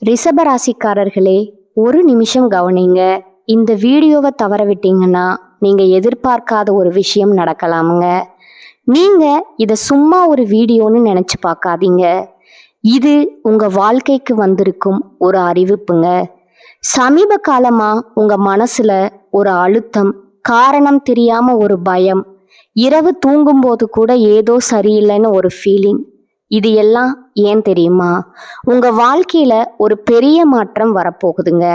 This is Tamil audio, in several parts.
ரிஷபராசிக்காரர்களே, ஒரு நிமிஷம் கவனிங்க. இந்த வீடியோவை தவற விட்டீங்கன்னா நீங்க எதிர்பார்க்காத ஒரு விஷயம் நடக்கலாமுங்க. நீங்க இதை சும்மா ஒரு வீடியோன்னு நினைச்சு பார்க்காதீங்க. இது உங்க வாழ்க்கைக்கு வந்திருக்கும் ஒரு அறிவிப்புங்க. சமீப காலமா உங்க மனசுல ஒரு அழுத்தம், காரணம் தெரியாம ஒரு பயம், இரவு தூங்கும்போது கூட ஏதோ சரியில்லைன்னு ஒரு ஃபீலிங். இது எல்லாம் ஏன் தெரியுமா? உங்க வாழ்க்கையில ஒரு பெரிய மாற்றம் வரப்போகுதுங்க.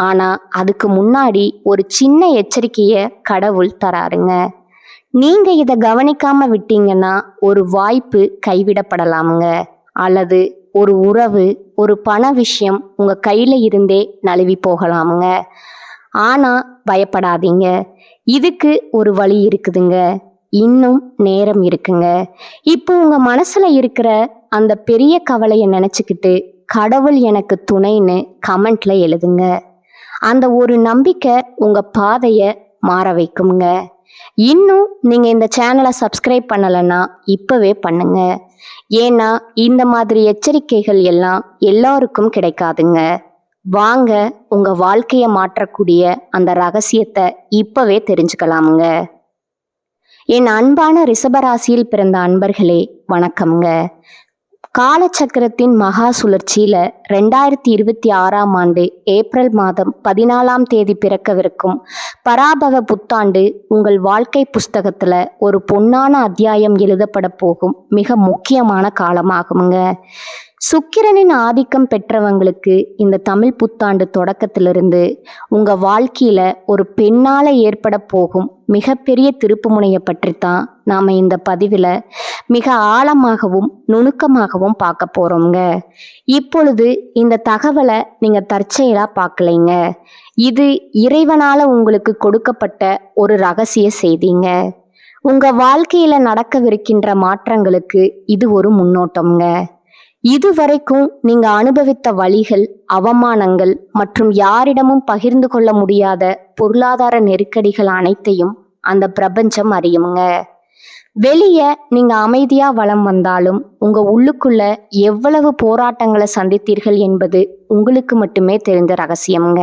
ஆனா அதுக்கு முன்னாடி ஒரு சின்ன எச்சரிக்கைய கடவுள் தராருங்க. நீங்க இதை கவனிக்காம விட்டீங்கன்னா ஒரு வாய்ப்பு கைவிடப்படலாமுங்க. அல்லது ஒரு உறவு, ஒரு பண விஷயம் உங்க கையில இருந்தே நழுவி போகலாமுங்க. ஆனா பயப்படாதீங்க, இதுக்கு ஒரு வழி இருக்குதுங்க. இன்னும் நேரம் இருக்குங்க. இப்போ உங்க மனசுல இருக்கிற அந்த பெரிய கவலையை நினைச்சுக்கிட்டு கடவுள் எனக்கு துணைன்னு கமெண்ட்ல எழுதுங்க. அந்த ஒரு நம்பிக்கை உங்க பாதையை மாற வைக்குங்க. இன்னும் நீங்க இந்த சேனலை சப்ஸ்கிரைப் பண்ணலைன்னா இப்பவே பண்ணுங்க. ஏன்னா இந்த மாதிரி எச்சரிக்கைகள் எல்லாம் எல்லாருக்கும் கிடைக்காதுங்க. வாங்க, உங்க வாழ்க்கையை மாற்றக்கூடிய அந்த ரகசியத்தை இப்பவே தெரிஞ்சுக்கலாமுங்க. என் அன்பான ரிஷபராசியில் பிறந்த அன்பர்களே, வணக்கம்ங்க. காலச்சக்கரத்தின் மகா சுழற்சியில 2026ஆம் ஆண்டு ஏப்ரல் மாதம் 14ஆம் தேதி பிறக்கவிருக்கும் பராபவ புத்தாண்டு உங்கள் வாழ்க்கை புஸ்தகத்துல ஒரு பொன்னான அத்தியாயம் எழுதப்பட போகும் மிக முக்கியமான காலமாகுங்க. சுக்கிரனின் ஆதிக்கம் பெற்றவங்களுக்கு இந்த தமிழ் புத்தாண்டு தொடக்கத்திலிருந்து உங்க வாழ்க்கையில ஒரு பெண்ணால ஏற்பட போகும் மிகப்பெரிய திருப்புமுனையை பற்றித்தான் நாம இந்த பதிவில் மிக ஆழமாகவும் நுணுக்கமாகவும் பார்க்க போறோங்க. இப்பொழுது இந்த தகவலை நீங்க தற்செயலா பார்க்கலைங்க. இது இறைவனால உங்களுக்கு கொடுக்கப்பட்ட ஒரு ரகசிய செய்திங்க. உங்க வாழ்க்கையில நடக்கவிருக்கின்ற மாற்றங்களுக்கு இது ஒரு முன்னோட்டம்ங்க. இதுவரைக்கும் நீங்க அனுபவித்த வலிகள், அவமானங்கள் மற்றும் யாரிடமும் பகிர்ந்து கொள்ள முடியாத பொருளாதார நெருக்கடிகள் அனைத்தையும் அந்த பிரபஞ்சம் அறியுங்க. வெளியே நீங்க அமைதியா வலம் வந்தாலும் உங்க உள்ளுக்குள்ள எவ்வளவு போராட்டங்களை சந்தித்தீர்கள் என்பது உங்களுக்கு மட்டுமே தெரிந்த ரகசியம்ங்க.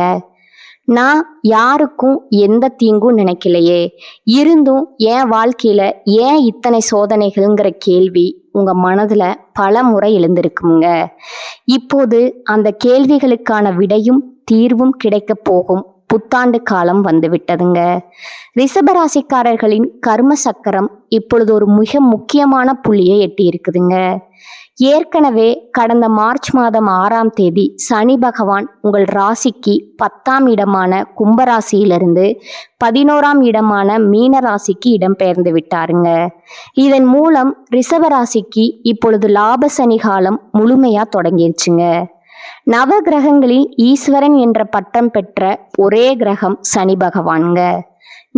நான் யாருக்கும் எந்த தீங்கும் நினைக்கலையே, இருந்தும் என் வாழ்க்கையில ஏன் இத்தனை சோதனைகள்ங்கிற கேள்வி உங்க மனதுல பல முறை எழுந்திருக்குங்க. இப்போது அந்த கேள்விகளுக்கான விடையும் தீர்வும் கிடைக்க போகும் புத்தாண்டு காலம் வந்துவிட்டதுங்க. ரிஷபராசிக்காரர்களின் கர்ம சக்கரம் இப்பொழுது ஒரு மிக முக்கியமான புள்ளியை எட்டி இருக்குதுங்க. ஏற்கனவே கடந்த மார்ச் மாதம் 6ஆம் தேதி சனி பகவான் உங்கள் ராசிக்கு 10ஆம் இடமான கும்பராசியிலிருந்து 11ஆம் இடமான மீன ராசிக்கு இடம்பெயர்ந்து விட்டாருங்க. இதன் மூலம் ரிஷபராசிக்கு இப்பொழுது லாப சனி காலம் முழுமையா தொடங்கிருச்சுங்க. நவ கிரகங்களில் ஈஸ்வரன் என்ற பட்டம் பெற்ற ஒரே கிரகம் சனி பகவான்ங்க.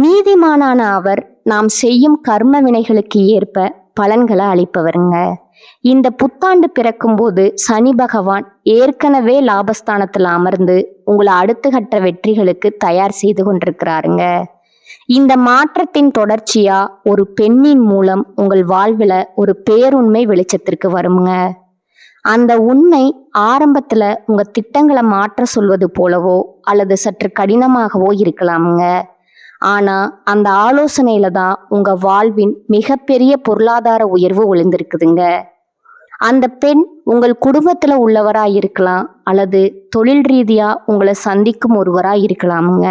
நீதிமானான அவர் நாம் செய்யும் கர்ம வினைகளுக்கு ஏற்ப பலன்களை அளிப்பவருங்க. இந்த புத்தாண்டு பிறக்கும் போது சனி பகவான் ஏற்கனவே லாபஸ்தானத்தில் அமர்ந்து உங்களை அடுத்த கட்ட வெற்றிகளுக்கு தயார் செய்து கொண்டிருக்கிறாருங்க. இந்த மாற்றத்தின் தொடர்ச்சியா ஒரு பெண்ணின் மூலம் உங்கள் வாழ்வில் ஒரு பேருண்மை வெளிச்சத்திற்கு வருங்க. அந்த உண்மை ஆரம்பத்துல உங்க திட்டங்களை மாற்ற சொல்வது போலவோ அல்லது சற்று கடினமாகவோ இருக்கலாமுங்க. ஆனா அந்த ஆலோசனையில தான் உங்க வாழ்வின் மிகப்பெரிய பொருளாதார உயர்வு ஒளிந்திருக்குதுங்க. அந்த பெண் உங்கள் குடும்பத்துல உள்ளவரா இருக்கலாம், அல்லது தொழில் ரீதியா உங்களை சந்திக்கும் ஒருவரா இருக்கலாமுங்க.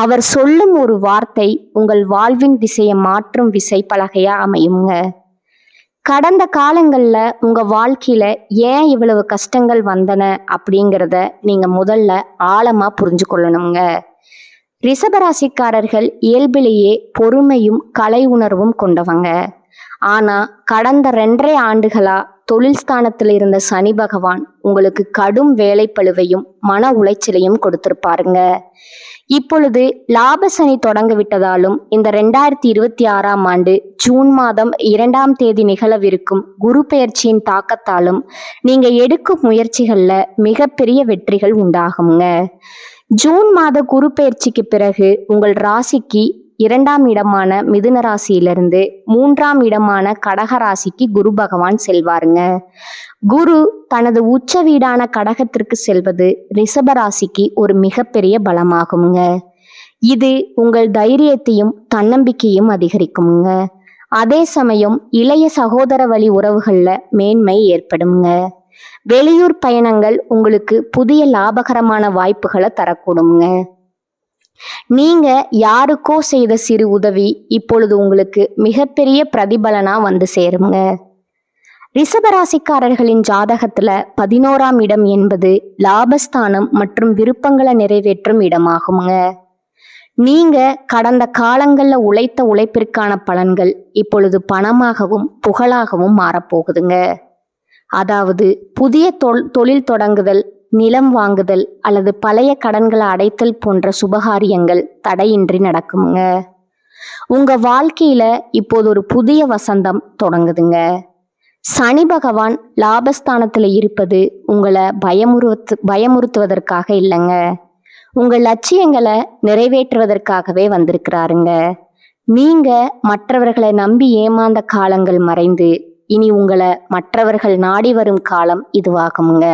அவர் சொல்லும் ஒரு வார்த்தை உங்கள் வாழ்வின் திசையை மாற்றும் விசை பலகையா அமையுங்க. கடந்த காலங்கள்ல உங்க வாழ்க்கையில ஏன் இவ்வளவு கஷ்டங்கள் வந்தன அப்படிங்கிறத நீங்க முதல்ல ஆழமா புரிஞ்சு கொள்ளணுங்க. ரிஷபராசிக்காரர்கள் இயல்பிலேயே பொறுமையும் கலை உணர்வும் கொண்டவங்க. ஆனா கடந்த 2.5 ஆண்டுகளா தொழில் ஸ்தானத்தில் இருந்த சனி பகவான் உங்களுக்கு கடும் வேலைப்பளுவையும் மன உளைச்சலையும் கொடுத்திருப்பாருங்க. இப்பொழுது லாப சனி தொடங்க விட்டதாலும் இந்த 2026ஆம் ஆண்டு ஜூன் மாதம் 2ஆம் தேதி நிகழவிருக்கும் குரு பெயர்ச்சியின் தாக்கத்தாலும் நீங்க எடுக்கும் முயற்சிகள்ல மிகப்பெரிய வெற்றிகள் உண்டாகுங்க. ஜூன் மாத குரு பெயர்ச்சிக்கு பிறகு உங்கள் ராசிக்கு 2ஆம் இடமான மிதுன ராசியிலிருந்து 3ஆம் இடமான கடக ராசிக்கு குரு பகவான் செல்வாருங்க. குரு தனது உச்ச வீடான கடகத்திற்கு செல்வது ரிஷப ராசிக்கு ஒரு மிகப்பெரிய பலமாகுங்க. இது உங்கள் தைரியத்தையும் தன்னம்பிக்கையும் அதிகரிக்குங்க. அதே சமயம் இளைய சகோதர வழி உறவுகள்ல மேன்மை ஏற்படுங்க. வெளியூர் பயணங்கள் உங்களுக்கு புதிய லாபகரமான வாய்ப்புகளை தரக்கூடுங்க. நீங்க யாருக்கோ செய்த சிறு உதவி இப்பொழுது உங்களுக்கு மிகப்பெரிய பிரதிபலனா வந்து சேருங்க. ரிஷபராசிக்காரர்களின் ஜாதகத்துல 11ஆம் இடம் என்பது லாபஸ்தானம் மற்றும் விருப்பங்களை நிறைவேற்றும் இடமாகுங்க. நீங்க கடந்த காலங்கள்ல உழைத்த உழைப்பிற்கான பலன்கள் இப்பொழுது பணமாகவும் புகழாகவும் மாறப்போகுதுங்க. அதாவது புதிய தொழில் தொடங்குதல், நிலம் வாங்குதல் அல்லது பழைய கடன்களை அடைத்தல் போன்ற சுபகாரியங்கள் தடையின்றி நடக்குங்க. உங்க வாழ்க்கையில இப்போது ஒரு புதிய வசந்தம் தொடங்குதுங்க. சனி பகவான் லாபஸ்தானத்துல இருப்பது உங்களை பயமுறுத்துவதற்காக இல்லைங்க, உங்கள் லட்சியங்களை நிறைவேற்றுவதற்காகவே வந்திருக்கிறாருங்க. நீங்க மற்றவர்களை நம்பி ஏமாந்த காலங்கள் மறைந்து இனி உங்களை மற்றவர்கள் நாடி வரும் காலம் இதுவாகுங்க.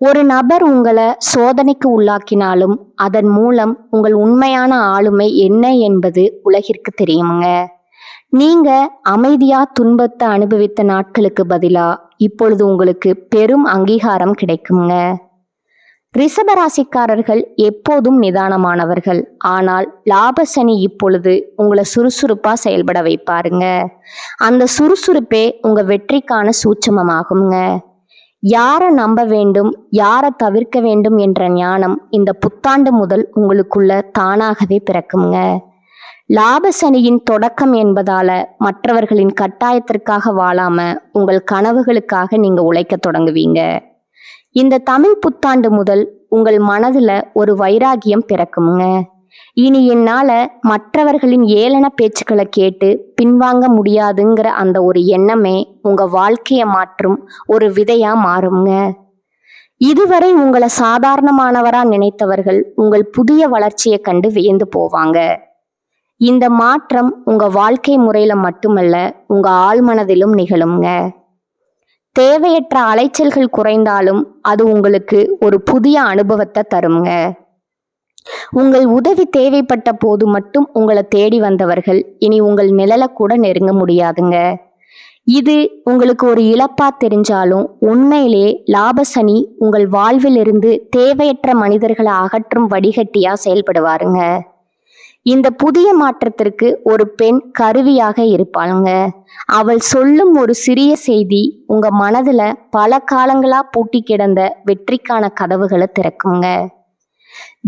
ஒரு நபர் உங்களை சோதனைக்கு உள்ளாக்கினாலும் அதன் மூலம் உங்கள் உண்மையான ஆளுமை என்ன என்பது உலகிற்கு தெரியுங்க. நீங்க அமைதியா துன்பத்தை அனுபவித்த நாட்களுக்கு பதிலா இப்பொழுது உங்களுக்கு பெரும் அங்கீகாரம் கிடைக்குங்க. ரிஷபராசிக்காரர்கள் எப்போதும் நிதானமானவர்கள். ஆனால் லாபசனி இப்பொழுது உங்களை சுறுசுறுப்பா செயல்பட வைப்பாருங்க. அந்த சுறுசுறுப்பே உங்க வெற்றிக்கான சூட்சமமாகுங்க. யாரை நம்ப வேண்டும், யாரை தவிர்க்க வேண்டும் என்ற ஞானம் இந்த புத்தாண்டு முதல் உங்களுக்குள்ள தானாகவே பிறக்குங்க. லாபசனியின் தொடக்கம் என்பதால மற்றவர்களின் கட்டாயத்திற்காக வாழாம உங்கள் கனவுகளுக்காக நீங்க உழைக்க தொடங்குவீங்க. இந்த தமிழ் புத்தாண்டு முதல் உங்கள் மனதுல ஒரு வைராகியம் பிறக்குங்க. இனி என்னால மற்றவர்களின் ஏளன பேச்சுக்களை கேட்டு பின்வாங்க முடியாதுங்கிற அந்த ஒரு எண்ணமே உங்க வாழ்க்கையை மாற்றும் ஒரு விதையா மாறுங்க. இதுவரை உங்களை சாதாரணமானவரா நினைத்தவர்கள் உங்கள் புதிய வளர்ச்சியை கண்டு வியந்து போவாங்க. இந்த மாற்றம் உங்க வாழ்க்கை முறையில மட்டுமல்ல, உங்க ஆழ்மனதிலும் நிகழுங்க. தேவையற்ற அலைச்சல்கள் குறைந்தாலும் அது உங்களுக்கு ஒரு புதிய அனுபவத்தை தருங்க. உங்கள் உதவி தேவைப்பட்ட போது மட்டும் உங்களை தேடி வந்தவர்கள் இனி உங்கள் நிழலை கூட நெருங்க முடியாதுங்க. இது உங்களுக்கு ஒரு இழப்பா தெரிஞ்சாலும் உண்மையிலே லாபசனி உங்கள் வாழ்விலிருந்து தேவையற்ற மனிதர்களை அகற்றும் வடிகட்டியா செயல்படுவாருங்க. இந்த புதிய மாற்றத்திற்கு ஒரு பெண் கருவியாக இருப்பாளுங்க. அவள் சொல்லும் ஒரு சிறிய செய்தி உங்க மனதுல பல காலங்களா பூட்டி கிடந்த வெற்றிக்கான கதவுகளை திறக்குங்க.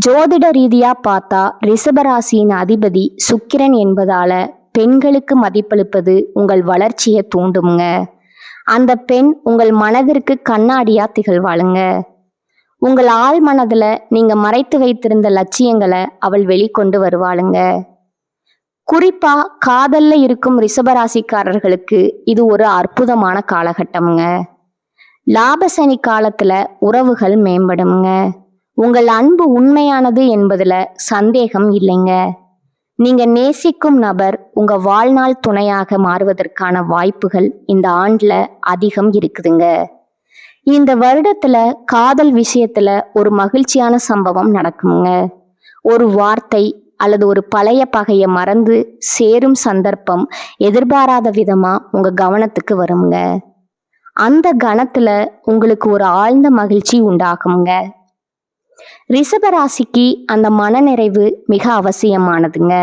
ஜோதிட ரீதியா பார்த்தா ரிஷபராசியின் அதிபதி சுக்கிரன் என்பதால பெண்களுக்கு மதிப்பளிப்பது உங்கள் வளர்ச்சியை தூண்டுங்க. அந்த பெண் உங்கள் மனதிற்கு கண்ணாடியா திகழ்வாளுங்க. உங்கள் ஆழ் மனதுல நீங்க மறைத்து வைத்திருந்த லட்சியங்களை அவள் வெளிக்கொண்டு வருவாளுங்க. குறிப்பா காதல்ல இருக்கும் ரிஷபராசிக்காரர்களுக்கு இது ஒரு அற்புதமான காலகட்டம்ங்க. லாபசனி காலத்துல உறவுகள் மேம்படுங்க. உங்கள் அன்பு உண்மையானது என்பதுல சந்தேகம் இல்லைங்க. நீங்க நேசிக்கும் நபர் உங்க வாழ்நாள் துணையாக மாறுவதற்கான வாய்ப்புகள் இந்த ஆண்டுல அதிகம் இருக்குதுங்க. இந்த வருடத்துல காதல் விஷயத்துல ஒரு மகிழ்ச்சியான சம்பவம் நடக்குங்க. ஒரு வார்த்தை அல்லது ஒரு பழைய பகையை மறந்து சேரும் சந்தர்ப்பம் எதிர்பாராத விதமா உங்க கவனத்துக்கு வருங்க. அந்த கணத்துல உங்களுக்கு ஒரு ஆழ்ந்த மகிழ்ச்சி உண்டாகுங்க. ரிஷபராசிக்கு அந்த மனநிறைவு மிக அவசியமானதுங்க.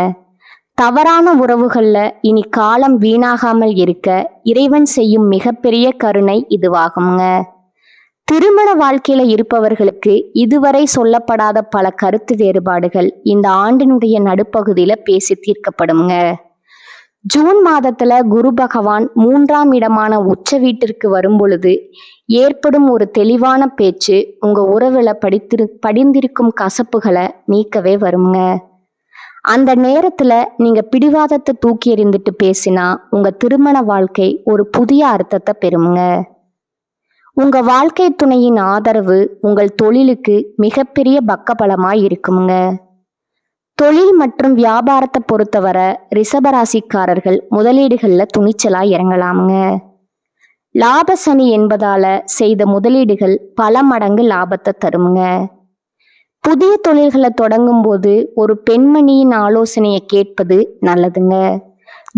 தவறான உறவுகள்ல இனி காலம் வீணாகாமல் இருக்க இறைவன் செய்யும் மிகப்பெரிய கருணை இதுவாகுங்க. திருமண வாழ்க்கையில இருப்பவர்களுக்கு இதுவரை சொல்லப்படாத பல கருத்து வேறுபாடுகள் இந்த ஆண்டினுடைய நடுப்பகுதியில பேசி தீர்க்கப்படுங்க. ஜூன் மாதத்துல குரு பகவான் 3ஆம் இடமான உச்ச வீட்டிற்கு வரும் பொழுது ஏற்படும் ஒரு தெளிவான பேச்சு உங்க உறவுல படிந்திருக்கும் கசப்புகளை நீக்கவே வருங்க. அந்த நேரத்துல நீங்க பிடிவாதத்தை தூக்கி எறிந்துட்டு பேசினா உங்க திருமண வாழ்க்கை ஒரு புதிய அர்த்தத்தை பெறுங்க. உங்க வாழ்க்கை துணையின் ஆதரவு உங்கள் தொழிலுக்கு மிகப்பெரிய பக்கபலமாய் இருக்குங்க. தொழில் மற்றும் வியாபாரத்தை பொறுத்தவரை ரிஷபராசிக்காரர்கள் முதலீடுகள்ல துணிச்சலா இறங்கலாமுங்க. லாப சனி என்பதால செய்த முதலீடுகள் பல மடங்கு லாபத்தை தருமுங்க. புதிய தொழில்களை தொடங்கும் போது ஒரு பெண்மணியின் ஆலோசனையை கேட்பது நல்லதுங்க.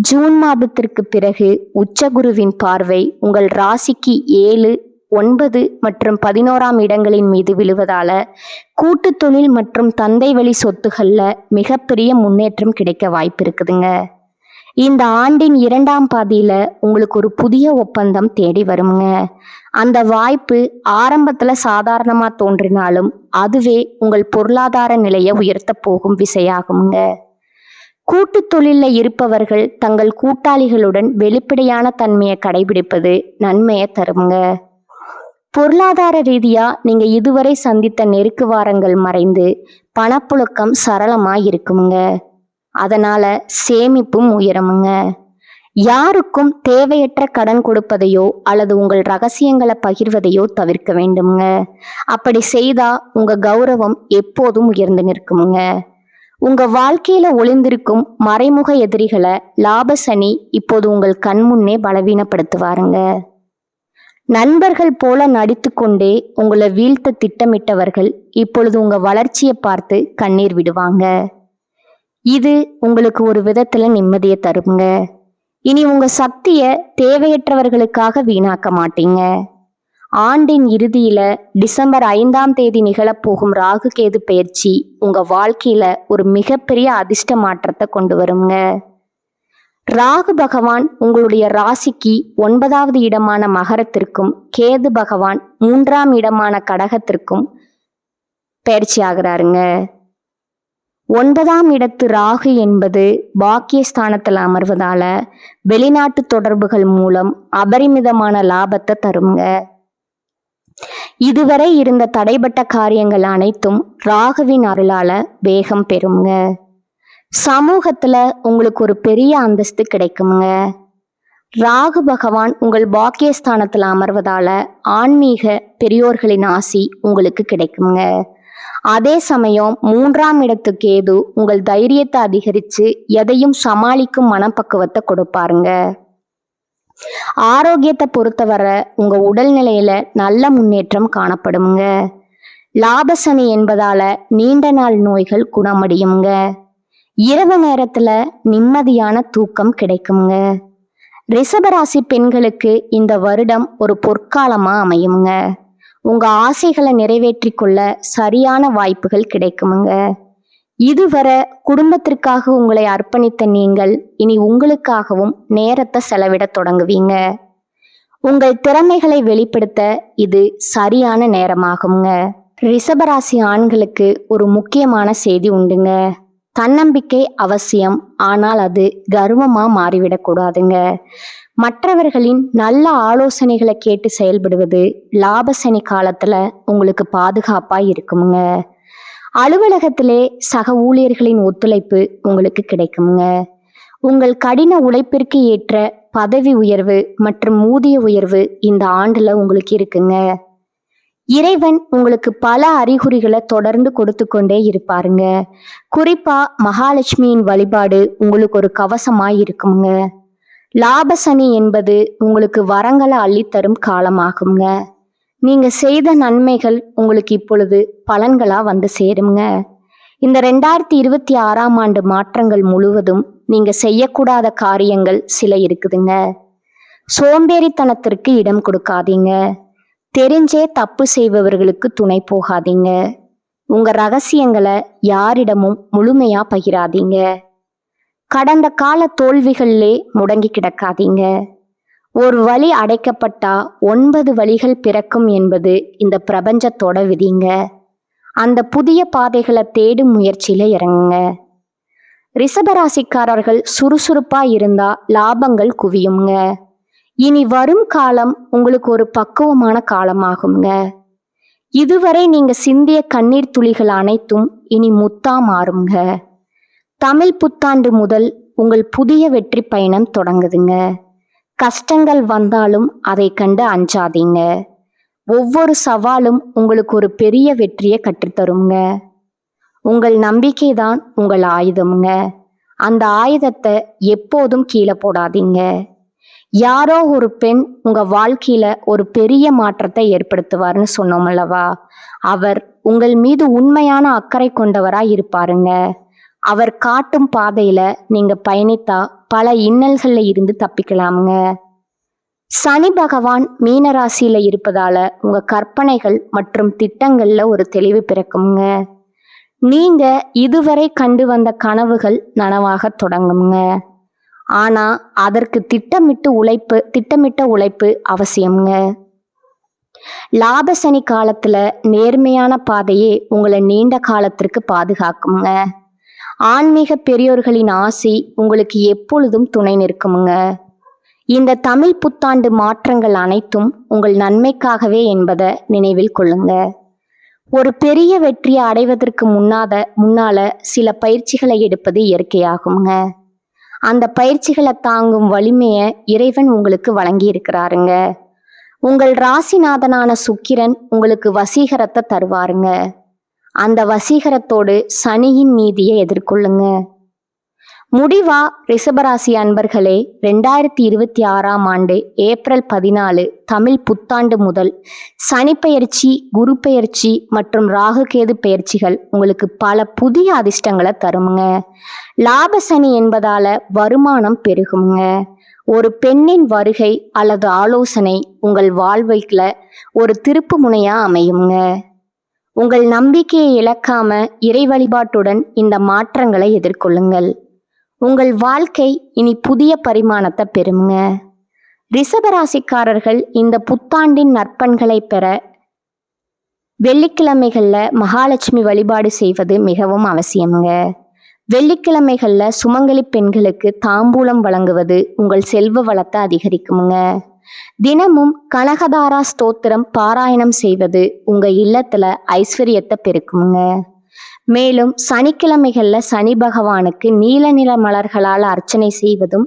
ஜூன் மாதத்திற்கு பிறகு உச்சகுருவின் பார்வை உங்கள் ராசிக்கு 7, 9 மற்றும் 11ஆம் இடங்களின் மீது விழுவதால கூட்டு தொழில் மற்றும் தந்தை வழி சொத்துகள்ல மிகப்பெரிய முன்னேற்றம் கிடைக்க வாய்ப்பு இருக்குதுங்க. இந்த ஆண்டின் 2ஆம் பாதியில உங்களுக்கு ஒரு புதிய ஒப்பந்தம் தேடி வருங்க. அந்த வாய்ப்பு ஆரம்பத்துல சாதாரணமா தோன்றினாலும் அதுவே உங்கள் பொருளாதார நிலையை உயர்த்த போகும் விசையாகுங்க. கூட்டு தொழில இருப்பவர்கள் தங்கள் கூட்டாளிகளுடன் வெளிப்படையான தன்மையை கடைபிடிப்பது நன்மையை தருங்க. பொருளாதார ரீதியா நீங்க இதுவரை சந்தித்த நெருக்குவாரங்கள் மறைந்து பணப்புழக்கம் சரளமா இருக்குங்க. அதனால சேமிப்பும் உயரமுங்க. யாருக்கும் தேவையற்ற கடன் கொடுப்பதையோ அல்லது உங்கள் ரகசியங்களை பகிர்வதையோ தவிர்க்க வேண்டுமுங்க. அப்படி செய்தா உங்க கௌரவம் எப்போதும் உயர்ந்து நிற்குமுங்க. உங்க வாழ்க்கையில ஒளிந்திருக்கும் மறைமுக எதிரிகளை லாப சனி இப்போது உங்கள் கண் முன்னே பலவீனப்படுத்துவாருங்க. நண்பர்கள் போல நடித்து கொண்டே உங்களை வீழ்த்த திட்டமிட்டவர்கள் இப்பொழுது உங்க வளர்ச்சியை பார்த்து கண்ணீர் விடுவாங்க. இது உங்களுக்கு ஒரு விதத்துல நிம்மதியை தருங்க. இனி உங்க சக்திய தேவையற்றவர்களுக்காக வீணாக்க மாட்டீங்க. ஆண்டின் இறுதியில டிசம்பர் 5ஆம் தேதி நிகழப்போகும் ராகு கேது பெயர்ச்சி உங்க வாழ்க்கையில ஒரு மிகப்பெரிய அதிர்ஷ்ட மாற்றத்தை கொண்டு வருங்க. ராகு பகவான் உங்களுடைய ராசிக்கு 9வது இடமான மகரத்திற்கும் கேது பகவான் 3ஆம் இடமான கடகத்திற்கும் பெயர்ச்சி ஆகிறாருங்க. 9ஆம் இடத்து ராகு என்பது பாக்கியஸ்தானத்தில் அமர்வதால வெளிநாட்டு தொடர்புகள் மூலம் அபரிமிதமான லாபத்தை தருங்க. இதுவரை இருந்த தடைபட்ட காரியங்கள் அனைத்தும் ராகுவின் அருளால வேகம் பெறுங்க. சமூகத்துல உங்களுக்கு ஒரு பெரிய அந்தஸ்து கிடைக்குங்க. ராகு பகவான் உங்கள் பாக்கியஸ்தானத்துல அமர்வதால ஆன்மீக பெரியோர்களின் ஆசி உங்களுக்கு கிடைக்குங்க. அதே சமயம் 3ஆம் இடத்து கேது உங்கள் தைரியத்தை அதிகரிச்சு எதையும் சமாளிக்கும் மனப்பக்குவத்தை கொடுப்பாருங்க. ஆரோக்கியத்தை பொறுத்தவரை உங்க உடல்நிலையில நல்ல முன்னேற்றம் காணப்படுங்க. லாபசனி என்பதால நீண்ட நாள் நோய்கள் குணமடையுங்க. இரவு நேரத்துல நிம்மதியான தூக்கம் கிடைக்குங்க. ரிஷபராசி பெண்களுக்கு இந்த வருடம் ஒரு பொற்காலமா அமையுங்க. உங்க ஆசைகளை நிறைவேற்றி கொள்ள சரியான வாய்ப்புகள் கிடைக்குமுங்க. இதுவரை குடும்பத்திற்காக உங்களை அர்ப்பணித்த நீங்கள் இனி உங்களுக்காகவும் நேரத்தை செலவிட தொடங்குவீங்க. உங்கள் திறமைகளை வெளிப்படுத்த இது சரியான நேரமாகுங்க. ரிஷபராசி ஆண்களுக்கு ஒரு முக்கியமான செய்தி உண்டுங்க. தன்னம்பிக்கை அவசியம், ஆனால் அது கர்வமா மாறிவிடக்கூடாதுங்க. மற்றவர்களின் நல்ல ஆலோசனைகளை கேட்டு செயல்படுவது லாபசனி காலத்துல உங்களுக்கு பாதுகாப்பா இருக்குமுங்க. அலுவலகத்திலே சக ஊழியர்களின் ஒத்துழைப்பு உங்களுக்கு கிடைக்குங்க. உங்கள் கடின உழைப்பிற்கு ஏற்ற பதவி உயர்வு மற்றும் ஊதிய உயர்வு இந்த ஆண்டுல உங்களுக்கு இருக்குங்க. இறைவன் உங்களுக்கு பல அறிகுறிகளை தொடர்ந்து கொடுத்து கொண்டே இருப்பாருங்க. குறிப்பா மகாலட்சுமியின் வழிபாடு உங்களுக்கு ஒரு கவசமாய் இருக்குங்க. லாபசனி என்பது உங்களுக்கு வரங்களை அள்ளித்தரும் காலமாகுங்க. நீங்க செய்த நன்மைகள் உங்களுக்கு இப்பொழுது பலன்களா வந்து சேருங்க. இந்த 2026ஆம் ஆண்டு மாற்றங்கள் முழுவதும் நீங்க செய்யக்கூடாத காரியங்கள் சில இருக்குதுங்க. சோம்பேறித்தனத்திற்கு இடம் கொடுக்காதீங்க. தெரிஞ்சே தப்பு செய்பவர்களுக்கு துணை போகாதீங்க. உங்க ரகசியங்களை யாரிடமும் முழுமையா பகிராதீங்க. கடந்த கால தோல்விகளிலே முடங்கி கிடக்காதீங்க. ஒரு வழி அடைக்கப்பட்டா 9 வழிகள் பிறக்கும் என்பது இந்த பிரபஞ்சத்தோட விதிங்க. அந்த புதிய பாதைகளை தேடும் முயற்சியில இறங்குங்க. ரிஷபராசிக்காரர்கள் சுறுசுறுப்பா இருந்தா லாபங்கள் குவியுங்க. இனி வரும் காலம் உங்களுக்கு ஒரு பக்குவமான காலமாகுங்க. இதுவரை நீங்க சிந்திய கண்ணீர் துளிகள் அனைத்தும் இனி முத்தா மாறுங்க. தமிழ் புத்தாண்டு முதல் உங்கள் புதிய வெற்றி பயணம் தொடங்குதுங்க. கஷ்டங்கள் வந்தாலும் அதை கண்டு அஞ்சாதீங்க. ஒவ்வொரு சவாலும் உங்களுக்கு ஒரு பெரிய வெற்றியை கற்றுத்தருங்க. உங்கள் நம்பிக்கை தான் உங்கள் ஆயுதமுங்க. அந்த ஆயுதத்தை எப்போதும் கீழே போடாதீங்க. யாரோ ஒரு பெண் உங்க வாழ்க்கையில ஒரு பெரிய மாற்றத்தை ஏற்படுத்துவார்னு சொன்னோம் அல்லவா? அவர் உங்கள் மீது உண்மையான அக்கறை கொண்டவரா இருப்பாருங்க. அவர் காட்டும் பாதையில நீங்க பயணித்தா பல இன்னல்கள்ல இருந்து தப்பிக்கலாமுங்க. சனி பகவான் மீனராசியில இருப்பதால உங்க கற்பனைகள் மற்றும் திட்டங்கள்ல ஒரு தெளிவு பிறக்குங்க. நீங்க இதுவரை கண்டு வந்த கனவுகள் நனவாக தொடங்குங்க. ஆனா அதற்கு திட்டமிட்ட உழைப்பு அவசியம்ங்க. லாப சனி காலத்துல நேர்மையான பாதையே உங்களை நீண்ட காலத்திற்கு பாதுகாக்குங்க. ஆன்மீக பெரியோர்களின் ஆசி உங்களுக்கு எப்பொழுதும் துணை நிற்குமுங்க. இந்த தமிழ் புத்தாண்டு மாற்றங்கள் அனைத்தும் உங்கள் நன்மைக்காகவே என்பதை நினைவில் கொள்ளுங்க. ஒரு பெரிய வெற்றியை அடைவதற்கு முன்னால சில பயிற்சிகளை எடுப்பது இயற்கையாகுங்க. அந்த பயிற்சிகளை தாங்கும் வலிமையை இறைவன் உங்களுக்கு வழங்கி இருக்கிறாருங்க. உங்கள் ராசிநாதனான சுக்கிரன் உங்களுக்கு வசீகரத்தை தருவாருங்க. அந்த வசீகரத்தோடு சனியின் நீதியை எதிர்கொள்ளுங்க. முடிவா ரிஷபராசி அன்பர்களே, 2026ஆம் ஆண்டு ஏப்ரல் 14 தமிழ் புத்தாண்டு முதல் சனி பெயர்ச்சி, குரு பெயர்ச்சி மற்றும் ராகு கேது பெயர்ச்சிகள் உங்களுக்கு பல புதிய அதிர்ஷ்டங்களை தருமுங்க. லாப சனி என்பதால வருமானம் பெருகுங்க. ஒரு பெண்ணின் வருகை அல்லது ஆலோசனை உங்கள் வாழ்க்கையில ஒரு திருப்பு முனையா அமையுங்க. உங்கள் நம்பிக்கையை இழக்காம இறை வழிபாட்டுடன் இந்த மாற்றங்களை எதிர்கொள்ளுங்கள். உங்கள் வாழ்க்கை இனி புதிய பரிமாணத்தை பெறுங்க. ரிஷபராசிக்காரர்கள் இந்த புத்தாண்டின் நற்பண்களை பெற வெள்ளிக்கிழமைகள்ல மகாலட்சுமி வழிபாடு செய்வது மிகவும் அவசியமுங்க. வெள்ளிக்கிழமைகள்ல சுமங்கலி பெண்களுக்கு தாம்பூலம் வழங்குவது உங்கள் செல்வ வளத்தை அதிகரிக்குமுங்க. தினமும் கனகதாரா ஸ்தோத்திரம் பாராயணம் செய்வது உங்க இல்லத்துல ஐஸ்வர்யத்தை பெருக்குமுங்க. மேலும் சனிக்கிழமைகள்ல சனி பகவானுக்கு நீல நிற மலர்களால் அர்ச்சனை செய்வதும்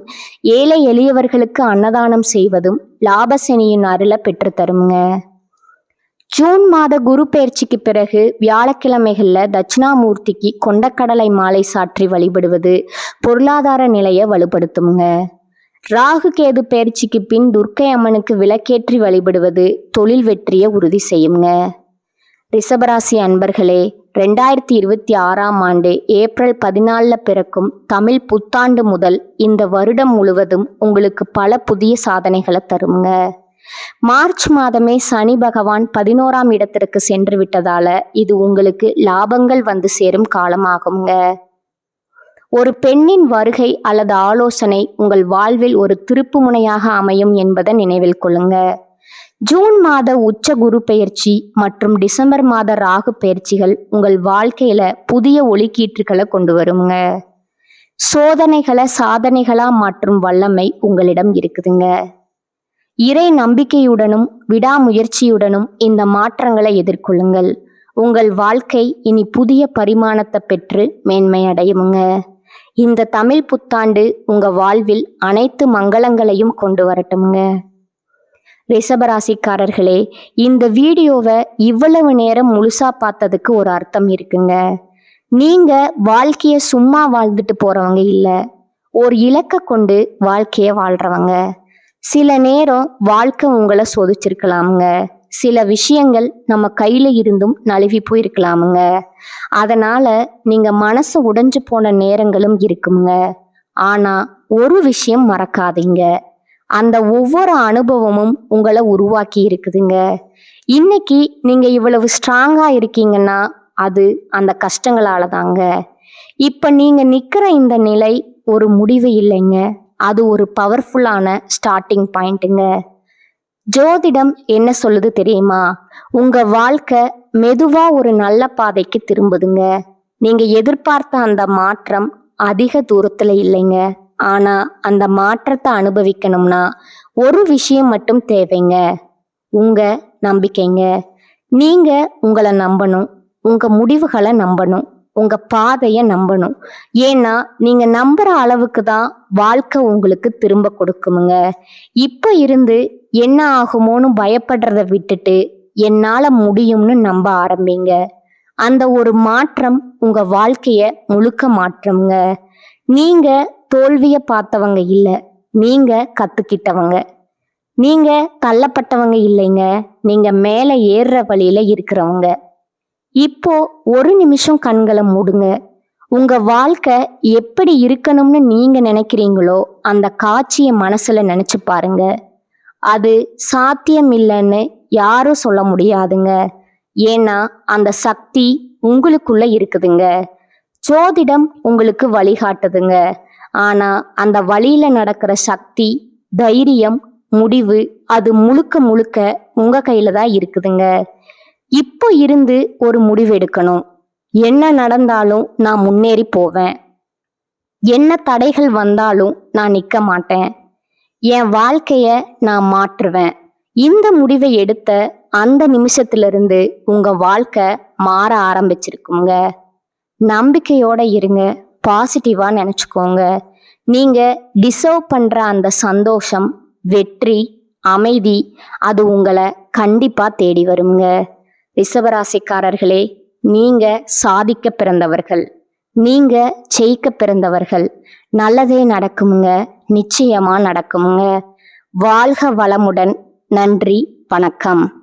ஏழை எளியவர்களுக்கு அன்னதானம் செய்வதும் லாபசனியின் அருளை பெற்றுத்தருங்க. ஜூன் மாத குரு பெயர்ச்சிக்கு பிறகு வியாழக்கிழமைகள்ல தட்சிணாமூர்த்திக்கு கொண்டக்கடலை மாலை சாற்றி வழிபடுவது பொருளாதார நிலையை வலுப்படுத்துங்க. ராகு கேது பெயர்ச்சிக்கு பின் துர்க்கை அம்மனுக்கு விளக்கேற்றி வழிபடுவது தொழில் வெற்றியை உறுதி செய்யுங்க. ரிஷபராசி அன்பர்களே, 2026ஆம் ஆண்டு ஏப்ரல் 14 பிறக்கும் தமிழ் புத்தாண்டு முதல் இந்த வருடம் முழுவதும் உங்களுக்கு பல புதிய சாதனைகளை தருங்க. மார்ச் மாதமே சனி பகவான் 11ஆம் இடத்திற்கு சென்று விட்டதால இது உங்களுக்கு லாபங்கள் வந்து சேரும் காலமாகுங்க. ஒரு பெண்ணின் வருகை அல்லது ஆலோசனை உங்கள் வாழ்வில் ஒரு திருப்பு முனையாக அமையும் என்பதை நினைவில் கொள்ளுங்க. ஜூன் மாத உச்ச குரு பெயர்ச்சி மற்றும் டிசம்பர் மாத ராகு பெயர்ச்சிகள் உங்கள் வாழ்க்கையில புதிய ஒளிக்கீற்றுகளை கொண்டு வருங்க. சோதனைகளை சாதனைகளா மாற்றும் வல்லமை உங்களிடம் இருக்குதுங்க. இறை நம்பிக்கையுடனும் விடாமுயற்சியுடனும் இந்த மாற்றங்களை எதிர்கொள்ளுங்கள். உங்கள் வாழ்க்கை இனி புதிய பரிமாணத்தை பெற்று மேன்மையடையுங்க. இந்த தமிழ் புத்தாண்டு உங்க வாழ்வில் அனைத்து மங்களங்களையும் கொண்டு வரட்டும்ங்க. ரிஷபராசிக்காரர்களே, இந்த வீடியோவை இவ்வளவு நேரம் முழுசா பார்த்ததுக்கு ஒரு அர்த்தம் இருக்குங்க. நீங்க வாழ்க்கைய சும்மா வாழ்ந்துட்டு போறவங்க இல்ல, ஒரு இலக்கை கொண்டு வாழ்க்கைய வாழ்றவங்க. சில நேரம் வாழ்க்கை உங்களை சோதிச்சிருக்கலாமுங்க. சில விஷயங்கள் நம்ம கையில இருந்தும் நழுவி போயிருக்கலாமுங்க. அதனால நீங்க மனசு உடைஞ்சு போன நேரங்களும் இருக்குங்க. ஆனா ஒரு விஷயம் மறக்காதீங்க, அந்த ஒவ்வொரு அனுபவமும் உங்களை உருவாக்கி இருக்குதுங்க. இன்னைக்கு நீங்க இவ்வளவு ஸ்ட்ராங்கா இருக்கீங்கன்னா அது அந்த கஷ்டங்களால தாங்க. இப்ப நீங்க நிக்கிற இந்த நிலை ஒரு முடிவு இல்லைங்க, அது ஒரு பவர்ஃபுல்லான ஸ்டார்டிங் பாயிண்ட்டுங்க. ஜோதிடம் என்ன சொல்லுது தெரியுமா? உங்க வாழ்க்கை மெதுவா ஒரு நல்ல பாதைக்கு திரும்புதுங்க. நீங்க எதிர்பார்த்த அந்த மாற்றம் அதிக தூரத்துல இல்லைங்க. ஆனா அந்த மாற்றத்தை அனுபவிக்கணும்னா ஒரு விஷயம் மட்டும் தேவைங்க, உங்க நம்பிக்கைங்க. நீங்க உங்களை நம்பணும், உங்க முடிவுகளை நம்பணும், உங்க பாதையை நம்பணும். ஏன்னா நீங்க நம்புற அளவுக்கு தான் வாழ்க்கை உங்களுக்கு திரும்ப கொடுக்குமுங்க. இப்ப இருந்து என்ன ஆகுமோன்னு பயப்படுறத விட்டுட்டு என்னால முடியும்னு நம்ப ஆரம்பிங்க. அந்த ஒரு மாற்றம் உங்க வாழ்க்கைய முழுக்க மாற்றம்ங்க. நீங்க தோல்விய பார்த்தவங்க இல்ல, நீங்க கத்துக்கிட்டவங்க. நீங்க தள்ளப்பட்டவங்க இல்லைங்க, நீங்க மேல ஏறுற வழியில இருக்கிறவங்க. இப்போ ஒரு நிமிஷம் கண்களை மூடுங்க. உங்க வாழ்க்கை எப்படி இருக்கணும்னு நீங்க நினைக்கிறீங்களோ அந்த காட்சியை மனசுல நினைச்சு பாருங்க. அது சாத்தியம் இல்லைன்னு யாரும் சொல்ல முடியாதுங்க. ஏன்னா அந்த சக்தி உங்களுக்குள்ள இருக்குதுங்க. ஜோதிடம் உங்களுக்கு வழிகாட்டுதுங்க. ஆனா அந்த வழியில நடக்கிற சக்தி, தைரியம், முடிவு அது முழுக்க முழுக்க உங்க கையில தான் இருக்குதுங்க. இப்போ இருந்து ஒரு முடிவு எடுக்கணும். என்ன நடந்தாலும் நான் முன்னேறி போவேன். என்ன தடைகள் வந்தாலும் நான் நிற்க மாட்டேன். என் வாழ்க்கைய நான் மாற்றுவேன். இந்த முடிவை எடுத்த அந்த நிமிஷத்திலிருந்து உங்க வாழ்க்கை மாற ஆரம்பிச்சிருக்குங்க. நம்பிக்கையோட இருங்க, பாசிட்டிவா நினைச்சுக்கோங்க. நீங்க டிசர்வ் பண்ற அந்த சந்தோஷம், வெற்றி, அமைதி அது உங்களை கண்டிப்பா தேடி வருங்க. ரிஷபராசிக்காரர்களே, நீங்க சாதிக்க பிறந்தவர்கள், நீங்க ஜெயிக்க பிறந்தவர்கள். நல்லதே நடக்குமுங்க, நிச்சயமா நடக்குமுங்க. வாழ்க வளமுடன். நன்றி, வணக்கம்.